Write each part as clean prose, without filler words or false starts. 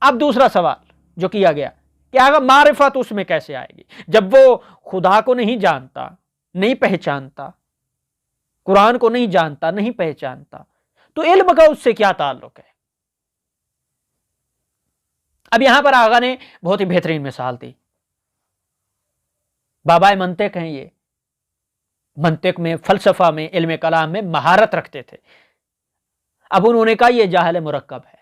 اب دوسرا سوال جو کیا گیا کہ اگر معرفت اس میں کیسے آئے گی جب وہ خدا کو نہیں جانتا، نہیں پہچانتا، قرآن کو نہیں جانتا، نہیں پہچانتا، تو علم کا اس سے کیا تعلق ہے؟ اب یہاں پر آغا نے بہت ہی بہترین مثال دی. بابائے منطق ہیں، یہ منطق میں، فلسفہ میں، علم کلام میں مہارت رکھتے تھے. اب انہوں نے کہا یہ جاہل مرکب ہے.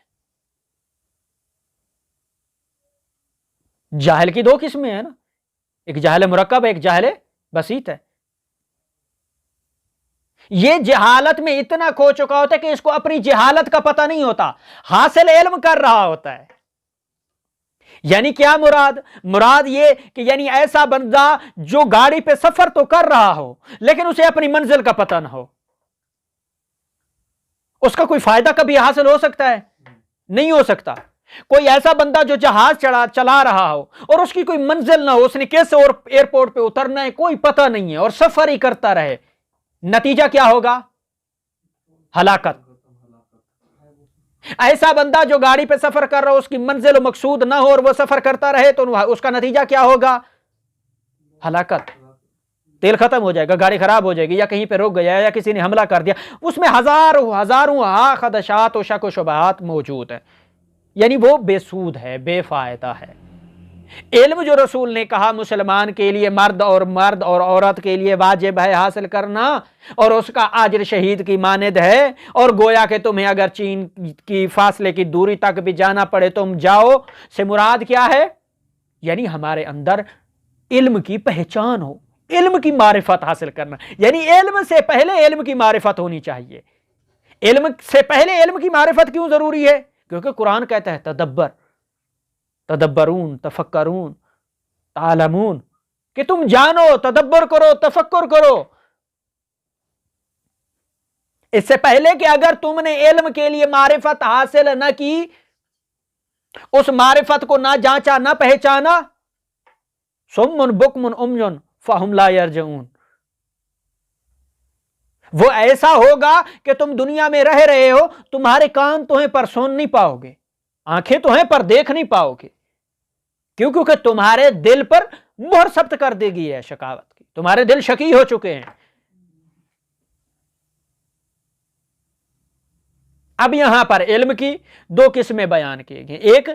جاہل کی دو قسمیں ہیں نا، ایک جاہل مرکب ہے، ایک جاہل بسیط ہے. یہ جہالت میں اتنا کھو چکا ہوتا ہے کہ اس کو اپنی جہالت کا پتہ نہیں ہوتا، حاصل علم کر رہا ہوتا ہے. یعنی کیا مراد یہ کہ یعنی ایسا بندہ جو گاڑی پہ سفر تو کر رہا ہو لیکن اسے اپنی منزل کا پتہ نہ ہو، اس کا کوئی فائدہ کبھی حاصل ہو سکتا ہے؟ نہیں ہو سکتا. کوئی ایسا بندہ جو جہاز چلا رہا ہو اور اس کی کوئی منزل نہ ہو، اس نے کیسے اور ایئرپورٹ پہ اترنا ہے کوئی پتہ نہیں ہے اور سفر ہی کرتا رہے، نتیجہ کیا ہوگا؟ ہلاکت. ایسا بندہ جو گاڑی پہ سفر کر رہا ہو، اس کی منزل و مقصود نہ ہو اور وہ سفر کرتا رہے تو اس کا نتیجہ کیا ہوگا؟ ہلاکت. تیل ختم ہو جائے گا، گاڑی خراب ہو جائے گی، یا کہیں پہ رک گیا، یا کسی نے حملہ کر دیا. اس میں ہزاروں خدشات و شک و شبہات موجود ہیں. یعنی وہ بے سود ہے، بے فائدہ ہے. علم جو رسول نے کہا مسلمان کے لیے مرد اور عورت کے لیے واجب ہے حاصل کرنا، اور اس کا اجر شہید کی مانند ہے، اور گویا کہ تمہیں اگر چین کی فاصلے کی دوری تک بھی جانا پڑے تم جاؤ، سے مراد کیا ہے؟ یعنی ہمارے اندر علم کی پہچان ہو، علم کی معرفت حاصل کرنا. یعنی علم سے پہلے علم کی معرفت ہونی چاہیے. علم سے پہلے علم کی معرفت کیوں ضروری ہے؟ کیونکہ قرآن کہتا ہے تدبرون، تفکرون، تعلمون، کہ تم جانو، تدبر کرو، تفکر کرو. اس سے پہلے کہ اگر تم نے علم کے لیے معرفت حاصل نہ کی، اس معرفت کو نہ جانچا، نہ پہچانا، صم بکم عمی فہم لا یرجعون، وہ ایسا ہوگا کہ تم دنیا میں رہ رہے ہو، تمہارے کان تو ہیں پر سن نہیں پاؤ گے، آنکھیں تو ہیں پر دیکھ نہیں پاؤ گے. کیونکہ تمہارے دل پر مہر ثبت کر دے گی ہے شقاوت کی، تمہارے دل شقی ہو چکے ہیں. اب یہاں پر علم کی دو قسمیں بیان کی گئی. ایک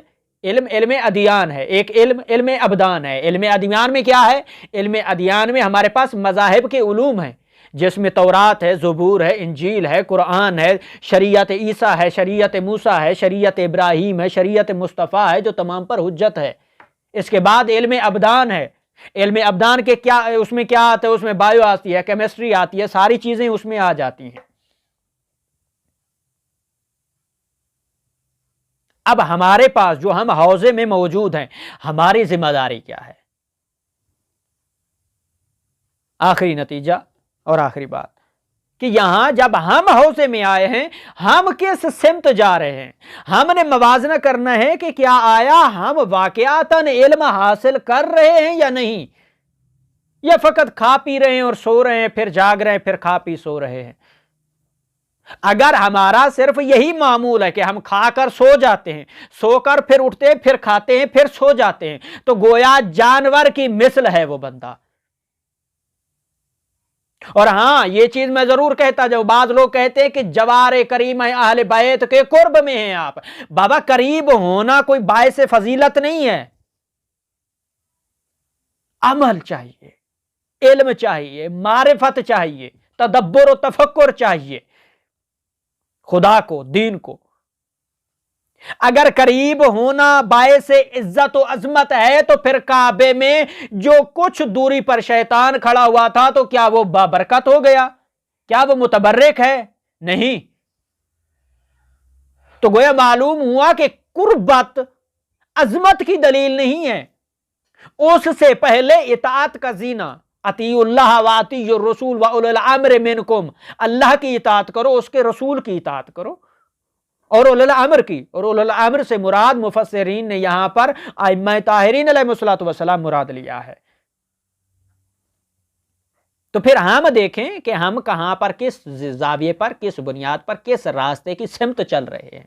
علم ادیان ہے، ایک علم ابدان ہے. علم ادیان میں کیا ہے؟ علم ادیان میں ہمارے پاس مذاہب کے علوم ہیں، جس میں تورات ہے، زبور ہے، انجیل ہے، قرآن ہے، شریعت عیسیٰ ہے، شریعت موسیٰ ہے، شریعت ابراہیم ہے، شریعت مصطفیٰ ہے جو تمام پر حجت ہے. اس کے بعد علم ابدان ہے. علم ابدان کے کیا، اس میں کیا آتا ہے؟ اس میں بایو آتی ہے، کیمسٹری آتی ہے، ساری چیزیں اس میں آ جاتی ہیں. اب ہمارے پاس جو ہم حوزے میں موجود ہیں، ہماری ذمہ داری کیا ہے؟ آخری نتیجہ اور آخری بات کہ یہاں جب ہم حوزے میں آئے ہیں، ہم کس سمت جا رہے ہیں؟ ہم نے موازنہ کرنا ہے کہ کیا آیا ہم واقعاتاً علم حاصل کر رہے ہیں یا نہیں، یا فقط کھا پی رہے ہیں اور سو رہے ہیں، پھر جاگ رہے ہیں، پھر کھا پی سو رہے ہیں. اگر ہمارا صرف یہی معمول ہے کہ ہم کھا کر سو جاتے ہیں، سو کر پھر اٹھتے ہیں، پھر کھاتے ہیں، پھر سو جاتے ہیں، تو گویا جانور کی مثل ہے وہ بندہ. اور ہاں یہ چیز میں ضرور کہتا جاؤں، بعض لوگ کہتے ہیں کہ جوار کریم اہل بیت کے قرب میں ہیں آپ. بابا قریب ہونا کوئی باعث فضیلت نہیں ہے. عمل چاہیے، علم چاہیے، معرفت چاہیے، تدبر و تفکر چاہیے خدا کو، دین کو. اگر قریب ہونا باعث عزت و عظمت ہے تو پھر کعبے میں جو کچھ دوری پر شیطان کھڑا ہوا تھا تو کیا وہ بابرکت ہو گیا؟ کیا وہ متبرک ہے؟ نہیں. تو گویا معلوم ہوا کہ قربت عظمت کی دلیل نہیں ہے. اس سے پہلے اطاعت کا زینہ، اطیعوا اللہ واطیعوا الرسول واولی الامر منکم، اللہ کی اطاعت کرو، اس کے رسول کی اطاعت کرو، اور اولی الامر کی. اور اولی الامر سے مراد مفسرین نے یہاں پر ائمہ طاہرین علیہ الصلوۃ والسلام مراد لیا ہے. تو پھر ہم دیکھیں کہ ہم کہاں پر، کس زاویے پر، کس بنیاد پر، کس راستے کی سمت چل رہے ہیں.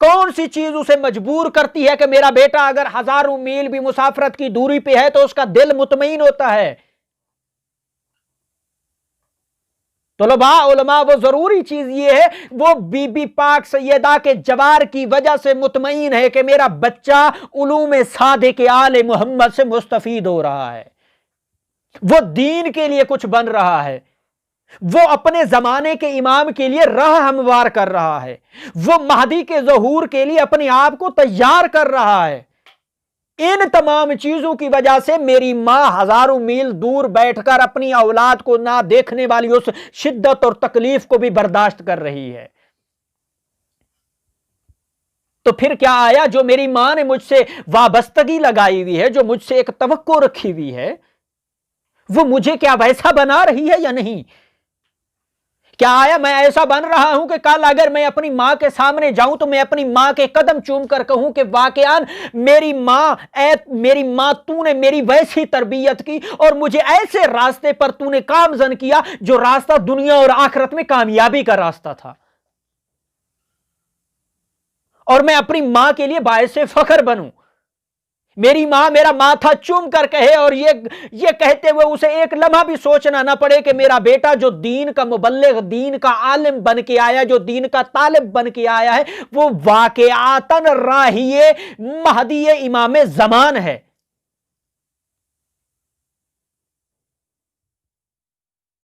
کون سی چیز اسے مجبور کرتی ہے کہ میرا بیٹا اگر 1000 میل بھی مسافرت کی دوری پہ ہے تو اس کا دل مطمئن ہوتا ہے؟ طلباء علماء وہ ضروری چیز یہ ہے، وہ بی بی پاک سیدہ کے جوار کی وجہ سے مطمئن ہے کہ میرا بچہ علوم صادق آل محمد سے مستفید ہو رہا ہے، وہ دین کے لیے کچھ بن رہا ہے، وہ اپنے زمانے کے امام کے لیے راہ ہموار کر رہا ہے، وہ مہدی کے ظہور کے لیے اپنے آپ کو تیار کر رہا ہے۔ ان تمام چیزوں کی وجہ سے میری ماں 1000 میل دور بیٹھ کر اپنی اولاد کو نہ دیکھنے والی اس شدت اور تکلیف کو بھی برداشت کر رہی ہے۔ تو پھر کیا آیا؟ جو میری ماں نے مجھ سے وابستگی لگائی ہوئی ہے، جو مجھ سے ایک توقع رکھی ہوئی ہے، وہ مجھے کیا ویسا بنا رہی ہے یا نہیں؟ کیا آیا میں ایسا بن رہا ہوں کہ کل اگر میں اپنی ماں کے سامنے جاؤں تو میں اپنی ماں کے قدم چوم کر کہوں کہ واقعاً میری ماں تو نے میری ویسی تربیت کی اور مجھے ایسے راستے پر تو نے گامزن کیا جو راستہ دنیا اور آخرت میں کامیابی کا راستہ تھا، اور میں اپنی ماں کے لیے باعث فخر بنوں؟ میری ماں میرا ماتھا چوم کر کہے اور یہ کہتے ہوئے اسے ایک لمحہ بھی سوچنا نہ پڑے کہ میرا بیٹا جو دین کا مبلغ، دین کا عالم بن کے آیا، جو دین کا طالب بن کے آیا ہے، وہ واقعاتاً راہی مہدی امام زمان ہے۔